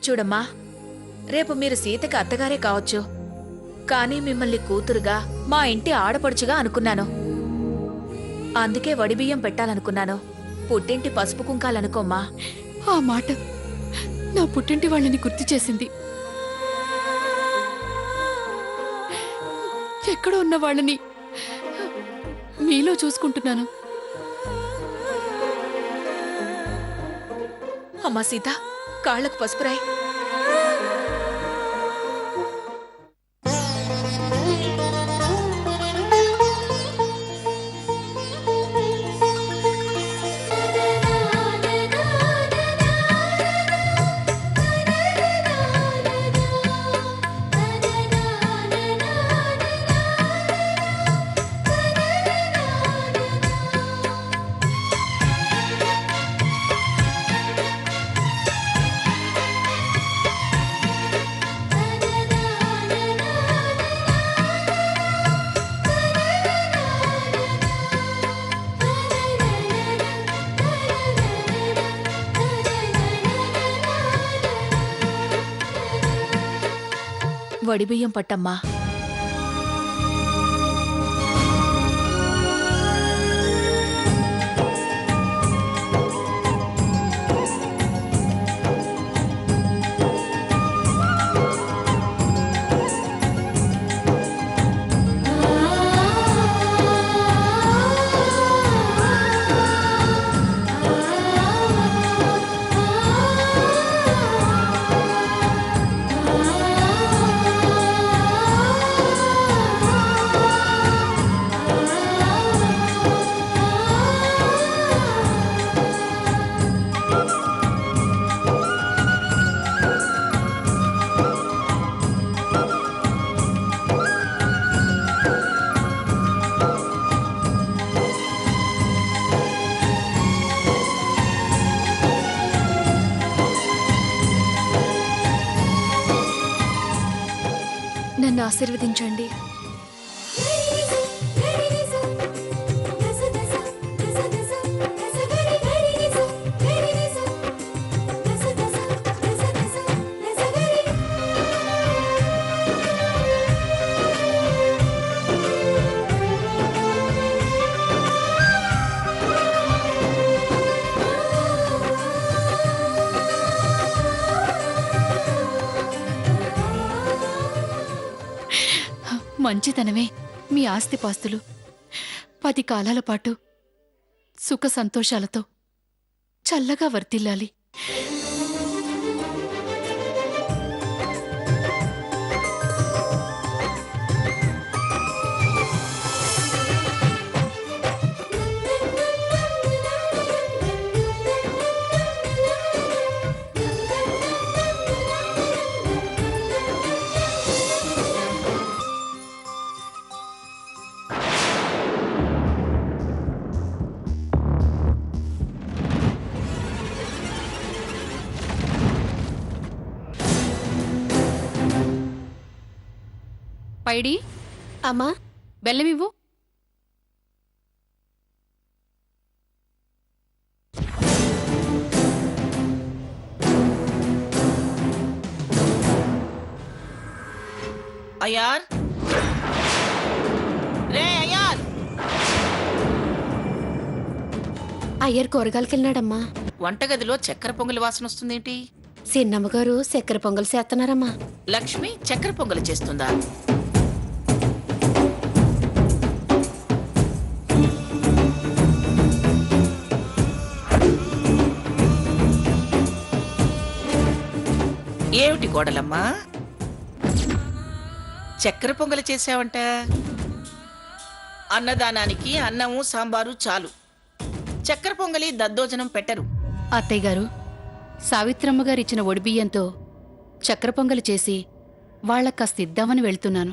చూడమ్మా, రేపు మీరు సీతకి అత్తగారే కావచ్చు, కానీ మిమ్మల్ని కూతురుగా మా ఇంటి ఆడపడుచుగా అనుకున్నాను. అందుకే వడిబియ్యం పెట్టాలనుకున్నాను. పుట్టింటి పసుపు కుంకాలనుకోమ్మా. ఆ మాట నా పుట్టింటి వాళ్ళని గుర్తు చేసింది. ఎక్కడ ఉన్న వాళ్ళని మీలో చూసుకుంటున్నాను. అమ్మా సీత, కాళ్లకు పసుపురాయి. వడిబియ్యం పట్టమ్మా. నన్ను ఆశీర్వదించండి. మంచితనమే మీ ఆస్తిపాస్తులు 10 కాలాల పాటు సుఖ సంతోషాలతో చల్లగా వర్తిల్లాలి. పైడి, అమ్మా, బెల్లమివ్వు. అయ్యార్, రే అయ్యార్. అయ్యర్ కూరగాయలకెళ్ళినాడమ్మా. వంటగదిలో చక్కెర పొంగలి వాసన వస్తుందేంటి? చిన్నమ్మగారు చక్కెర పొంగల్ చేస్తున్నారమ్మా. లక్ష్మి చక్కెర పొంగలి చేస్తుందా? ఏమిటి కోడలమ్మా, చక్కెర పొంగలి చేసావంట? అన్నదానానికి అన్నము సాంబారు చాలు, చక్కెర పొంగలి దద్దోజనం పెట్టరు. అత్తయ్య గారు, సావిత్రమ్మ గారిచ్చిన ఒడిబియ్యంతో చక్కెర పొంగలి చేసి వాళ్ళకి కాస్త ఇద్దామని వెళ్తున్నాను.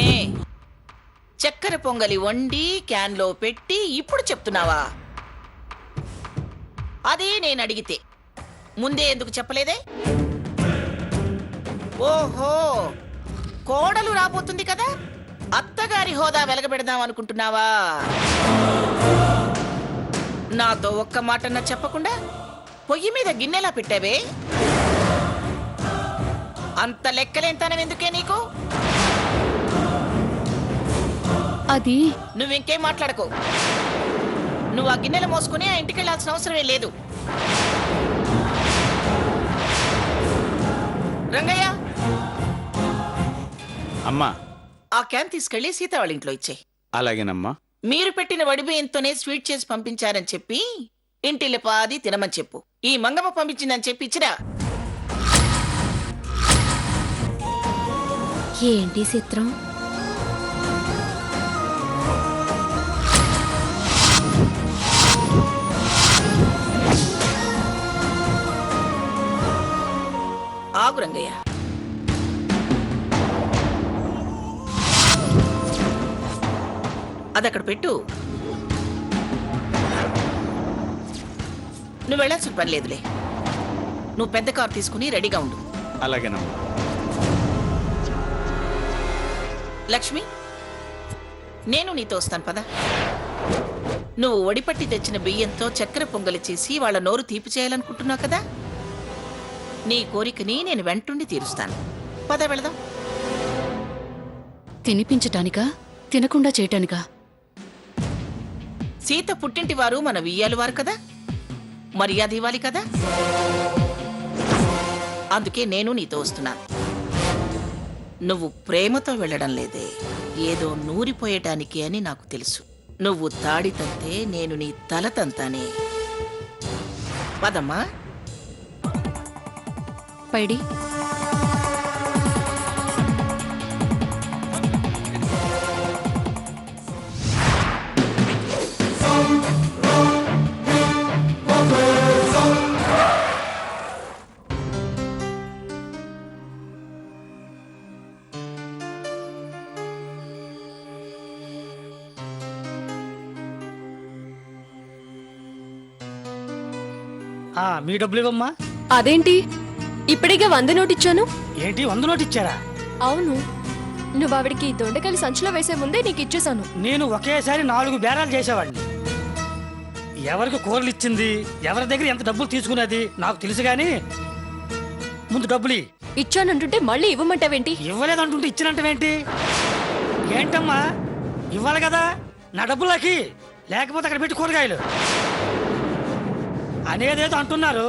ఏ చక్కెర పొంగలి వండి క్యాన్లో పెట్టి ఇప్పుడు చెప్తున్నావా? అదే నేను అడిగితే ముందే ఎందుకు చెప్పలేదే? ఓహో, కోడలు రాబోతుంది కదా, అత్తగారి హోదా వెలగబెడదాం అనుకుంటున్నావా? నాతో ఒక్క మాటన్నా చెప్పకుండా పొయ్యి మీద గిన్నెలా పెట్టావే? అంత లెక్కలేంతనం ఎందుకే నీకు? అది నువ్వింకేం మాట్లాడకు. నువ్వు ఆ గిన్నెలు మోసుకుని ఆ ఇంటికి వెళ్ళాల్సిన అవసరమే లేదు. రంగయ్య, అమ్మా. ఆ క్యాన్ తీసుకెళ్లి సీత వాళ్ళ ఇంట్లో ఇచ్చేయి. అలాగేనమ్మా. మీరు పెట్టిన వడిబియ్యంతోనే స్వీట్ చేసి పంపించారని చెప్పి ఇంటిల్లి పాది తినమని చెప్పు. ఈ మంగమ్మ పంపించిందని చెప్పి ఇచ్చిరా. ఏంటి చిత్రం? ఆగు రంగయ్య. అదక్కడ పెట్టు. నువ్వు వెళ్ళాల్సిన పని లేదులే. నువ్వు పెద్ద కారు తీసుకుని రెడీగా ఉండు. అలాగేనమ్మా. లక్ష్మి, నేను నీతో వస్తాను పద. నువ్వు ఒడిపట్టి తెచ్చిన బియ్యంతో చక్కెర పొంగలి చేసి వాళ్ళ నోరు తీపి చేయాలనుకుంటున్నావు కదా. నీ కోరికని నేను వెంటుండి తీరుస్తాను. పద వెళదాం. తినిపించటానికా తినకుండా చేయటానికా? సీత పుట్టింటి వారు మన వియ్యాలు వారు కదా, మర్యాద ఇవ్వాలి కదా. అందుకే నేను నీతో వస్తున్నాను. నువ్వు ప్రేమతో వెళ్ళడం లేదే, ఏదో నూరిపోయటానికి అని నాకు తెలుసు. నువ్వు తాడి తంతే నేను నీ తల తంతానే. పదమ్మా. పైడి మీ డబ్బులు ఇవ్వమ్మా. అదేంటి ఇప్పటికే 100 నోట్ ఇచ్చాను? ఏంటి 100 నోటు ఇచ్చారా? అవును, నువ్వు ఆవిడికి దొండకాయలు సంచిలో వేసే ముందే నీకు ఇచ్చేసాను. నేను ఒకేసారి 4 బేరాలు చేసేవాడిని. ఎవరికి కూరలు ఇచ్చింది, ఎవరి దగ్గర ఎంత డబ్బులు తీసుకున్నది నాకు తెలుసు గాని ముందు డబ్బులు ఇచ్చానంటుంటే మళ్ళీ ఇవ్వమంటావేంటి? ఇవ్వలేదంటుంటే ఇచ్చినట్టేంటి? ఏంటమ్మా, ఇవ్వాలి కదా నా డబ్బులకి, లేకపోతే అక్కడ పెట్టి కూరగాయలు అనేదేదో అంటున్నారు.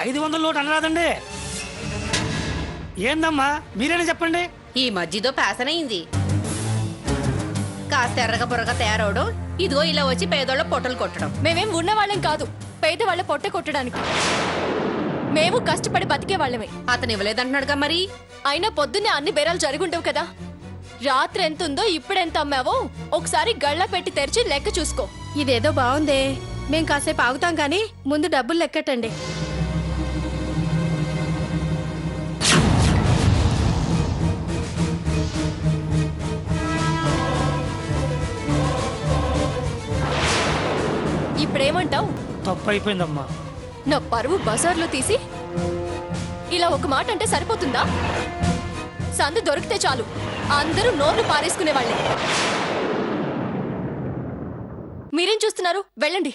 500 నోటు అనరాదండి. ఏందమ్మా మీరేనా చెప్పండి. ఈ మధ్యతో ప్యాసనయింది. కాస్త ఎర్రగ పొరగ తయారవడం, ఇదిగో ఇలా వచ్చి పేదోళ్ళ పొట్టలు కొట్టడం. మేమేం ఉన్నవాళ్ళం కాదు పేదవాళ్ళ పొట్ట కొట్టడానికి. మేము కష్టపడి బతికే వాళ్ళమే. అతను ఇవ్వలేదంటున్నాడుగా మరి. అయినా పొద్దున్నే అన్ని బేరాలు జరుగుంటావు కదా. రాత్రి ఎంత ఉందో ఇప్పుడెంత అమ్మావో ఒకసారి గళ్ళ పెట్టి తెరిచి లెక్క చూసుకో. ఇదేదో బాగుందే, మేం కాసేపు ఆగుతాం కానీ ముందు డబ్బులు లెక్కటండి. ఇప్పుడేమంటావు? తప్పు అయిపోయిందమ్మా. నా పరువు బజార్లో తీసి ఇలా ఒక మాట అంటే సరిపోతుందా? సందు దొరికితే చాలు అందరూ నోర్లు పారేసుకునేవాళ్ళే. మీరేం చూస్తున్నారు? వెళ్ళండి.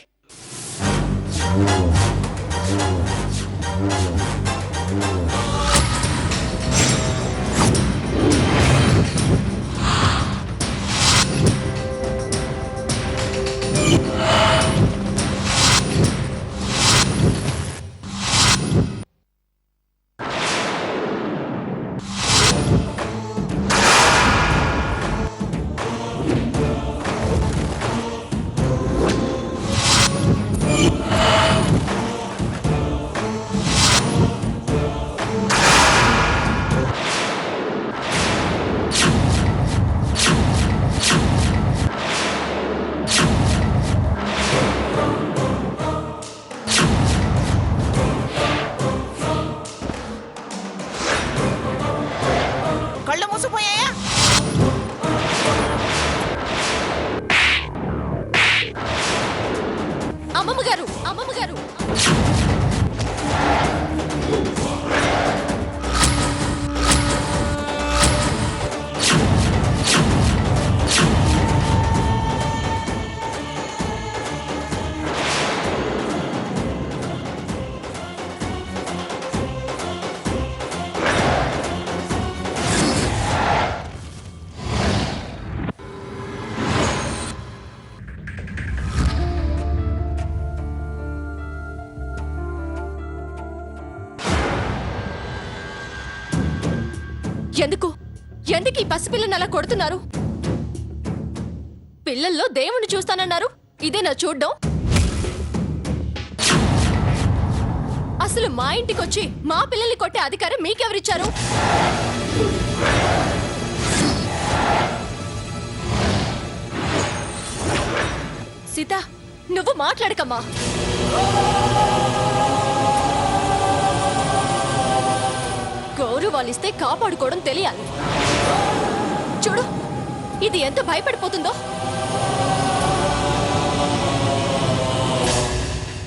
ఎందుకు ఎందుకు ఈ పసిపిల్లని అలా కొడుతున్నారు? పిల్లల్లో దేవుణ్ణి చూస్తానన్నారు, ఇదేనా చూడ్డం? అసలు మా ఇంటికొచ్చి మా పిల్లల్ని కొట్టే అధికారం మీకెవరిచ్చారు? సీత, నువ్వు మాట్లాడకమ్మా. గౌరవాలిస్తే కాపాడుకోవడం తెలియాలి. చూడు, ఇది ఎంత భయపడిపోతుందో.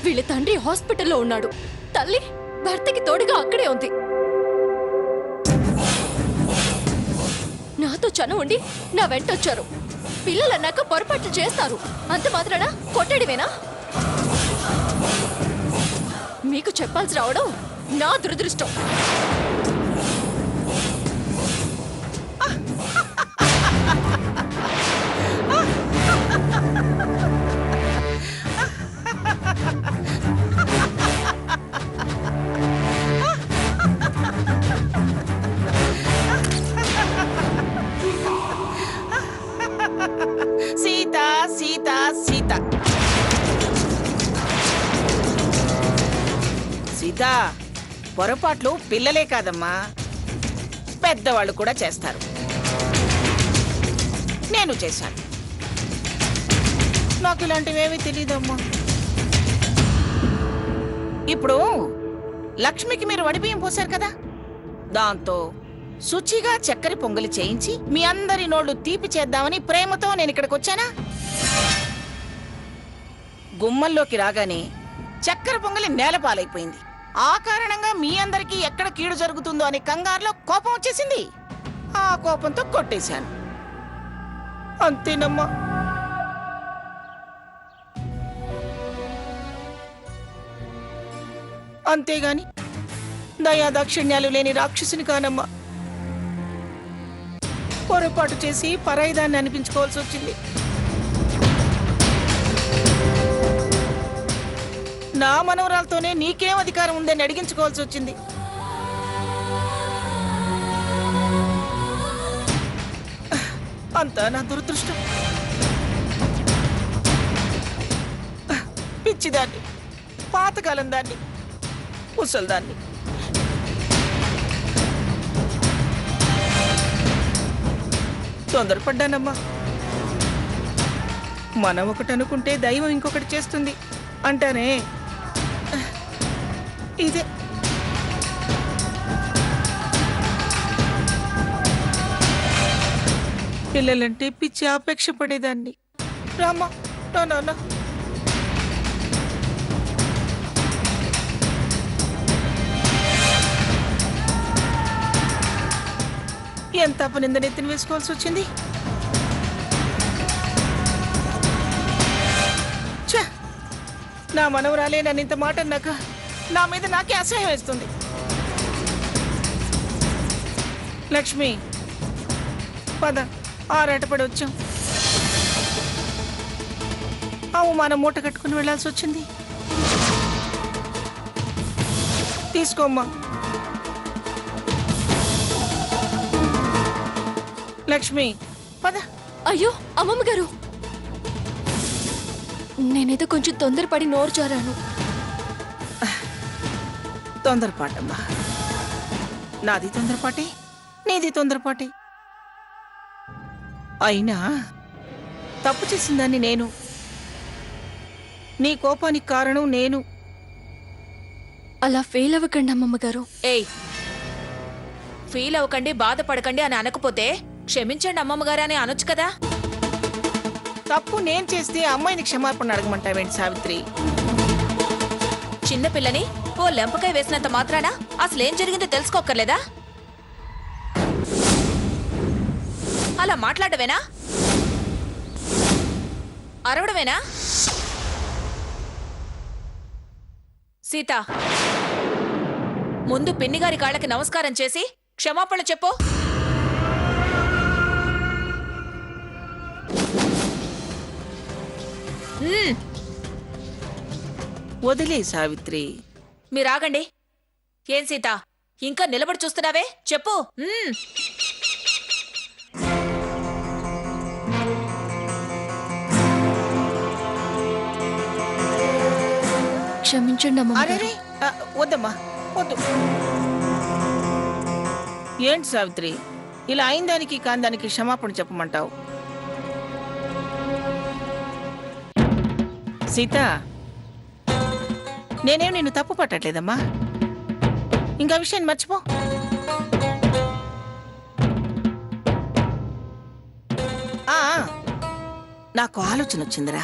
వీళ్ళ తండ్రి హాస్పిటల్లో ఉన్నాడు, తల్లి భర్తకి తోడుగా అక్కడే ఉంది. నాతో చనువు ఉండి నా వెంటొచ్చారు. పిల్లలన్నాక పొరపాట్లు చేస్తారు, అంత మాత్రాన కొట్టడివేనా? మీకు చెప్పాల్సి రావడం నా దురదృష్టం. సీత సీత సీత సీత, పొరపాట్లు పిల్లలే కాదమ్మా, పెద్దవాళ్ళు కూడా చేస్తారు. నేను చేశాను. నాకు ఇలాంటివేమీ తెలియదమ్మా. ఇప్పుడు లక్ష్మికి మీరు వడిబియ్యం పోశారు కదా, దాంతో శుచిగా చక్కెర పొంగలి చేయించి మీ అందరి నోళ్లు తీపి చేద్దామని ప్రేమతో నేను ఇక్కడికి వచ్చానా? గుమ్మల్లోకి రాగానే చక్కెర పొంగలి నేలపాలైపోయింది. ఆ కారణంగా మీ అందరికీ ఎక్కడ కీడు జరుగుతుందో అనే కంగారులో కోపం వచ్చేసింది. ఆ కోపంతో కొట్టేశాను, అంతేనమ్మా. అంతేగాని దయా దాక్షిణ్యాలు లేని రాక్షసుని కానమ్మా. పొరపాటు చేసి పరాయిదాన్ని అనిపించుకోవాల్సి వచ్చింది. నా మనవరాలతోనే నీకేం అధికారం ఉందని అడిగించుకోవాల్సి వచ్చింది. అంతా నా దురదృష్టం. పిచ్చిదాన్ని, పాతకాలం దాన్ని, ముసల్దాన్ని. తొందరపడ్డానమ్మా. మనం ఒకటి అనుకుంటే దైవం ఇంకొకటి చేస్తుంది అంటానే, ఇదే. పిల్లలంటే పిచ్చి ఆపేక్ష పడేదాన్ని. రామా, నాన్న. ఎంత అపనిందని ఎత్తిన వేసుకోవాల్సి వచ్చింది. నా మనవరాలే నన్ను ఇంత మాట అన్నాక నా మీద నాకే అసహ్యం వేస్తుంది. లక్ష్మి, పద, ఆరాటపడి వచ్చాం. అవమానం మూట కట్టుకుని వెళ్లాల్సి వచ్చింది. తీసుకోమ్మా. లక్ష్మి, పద. అయ్యో అమ్మమ్మ గారు, నేనేదో కొంచెం తొందరపడి నోరు జారాను. తొందరపాటమ్మా. నాది తొందరపాటే, నీది తొందరపాటే. అయినా తప్పు చేసిందాన్ని నేను. నీ కోపానికి కారణం నేను. అలా ఫెయిల్ అవ్వకండి అమ్మమ్మ గారు. ఏయ్, ఫీల్ అవ్వకండి, బాధపడకండి అని అనకపోతే క్షమించండి అమ్మమ్మగారు అని అనొచ్చు కదా. తప్పు నేను చేస్తే అమ్మాయిని క్షమాపణ అడగమంటావేంటి సావిత్రి? చిన్నపిల్లని ఓ లెంపకాయ వేసినంత మాత్రాన అసలేం జరిగిందో తెలుసుకోక్కర్లేదా? అలా మాట్లాడవేనా? అరవడమేనా? సీత, ముందు పిన్నిగారి కాళ్ళకి నమస్కారం చేసి క్షమాపణ చెప్పు. వదిలే సావిత్రి. మీరాగండి. ఏం సీత, ఇంకా నిలబడి చూస్తున్నావే? చెప్పు. క్షమించండి అరే అమ్మగారు. వద్దమ్మా వద్దు. ఏంటి సావిత్రి, ఇలా అయిన దానికి కాని దానికి క్షమాపణ చెప్పమంటావు? సీత, నేనేం నిన్ను తప్పు పట్టట్లేదమ్మా. ఇంకా విషయాన్ని మర్చిపో. ఆ, నాకు ఆలోచన వచ్చిందిరా.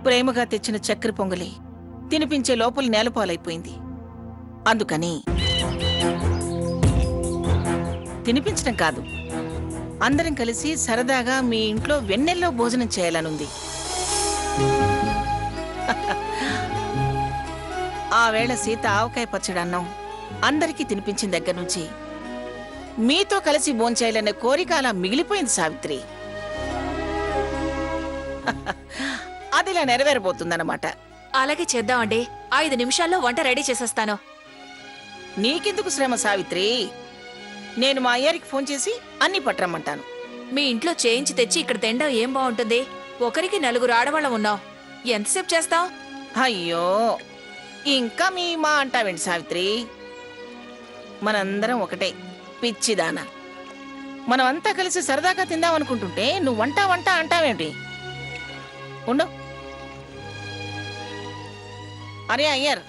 ప్రేమగా తెచ్చిన చక్కెర పొంగలి తినిపించే లోపల నేలపాలైపోయింది. అందుకని తినిపించడం కాదు, అందరం కలిసి సరదాగా మీ ఇంట్లో వెన్నెల్లో భోజనం చేయాలనుంది. ఆ వేళ సీత ఆవకాయ పచ్చడి అన్నం అందరికీ తినిపించిన దగ్గర నుంచి మీతో కలిసి భోంచేయాలనే కోరిక అలా మిగిలిపోయింది సావిత్రి. అదిలా నెరవేరబోతుందన్నమాట. అలాగే చేద్దామండి. 5 నిమిషాల్లో వంట రెడీ చేసేస్తాను. నీకెందుకు శ్రమ సావిత్రి, నేను మా అయ్యారికి ఫోన్ చేసి అన్ని పట్టరమ్మంటాను. మీ ఇంట్లో చేయించి తెచ్చి ఇక్కడ తినడం ఏం బాగుంటుంది? ఒకరికి 4 ఆడవాళ్ళం ఉన్నాం. ఎంతసేపు చేస్తాం? అయ్యో, ఇంకా మీ మా అంటావేంటి సావిత్రి? మనందరం ఒకటే పిచ్చిదానా. మనమంతా కలిసి సరదాగా తిందామనుకుంటుంటే నువ్వు వంట వంట అంటావేంటి? ఉండు. అరే అయ్యర్,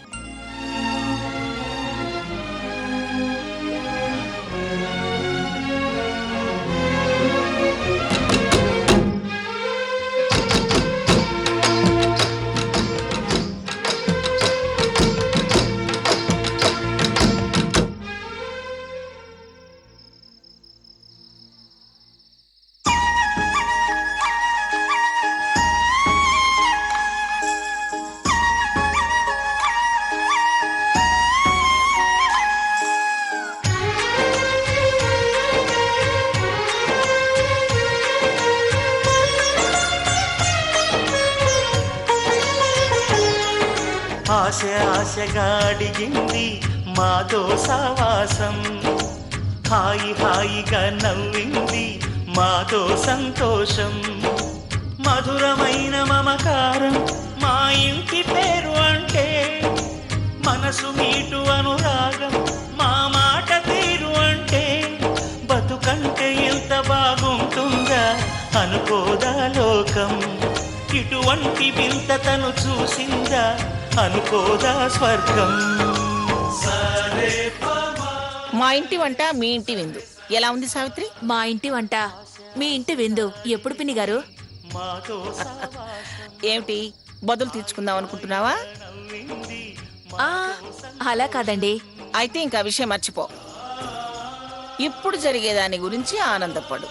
ఆశ ఆశగా అడిగింది మాతో సావాసం, హాయి హాయిగా నవ్వింది మాతో సంతోషం, మధురమైన మమకారం మా ఇంటి పేరు అంటే, మనసు మీటు అనురాగం మా మాట తీరు అంటే, బతుకంటే ఎంత బాగుంటుందా అనుకోదా లోకం, ఇటువంటి వింత తను చూసిందా అనుకోదా స్వర్గం. మా ఇంటి వంట మీ ఇంటి విందు ఎలా ఉంది సావిత్రి? మా ఇంటి వంట మీ ఇంటి విందు ఎప్పుడు పిన్ని గారు? మాతో ఏమిటి బదులు తీర్చుకుందాం అనుకుంటున్నావా? ఆ, అలా కాదండి. అయితే ఇంకా విషయం మర్చిపో. ఇప్పుడు జరిగేదాని గురించి ఆనందపడు.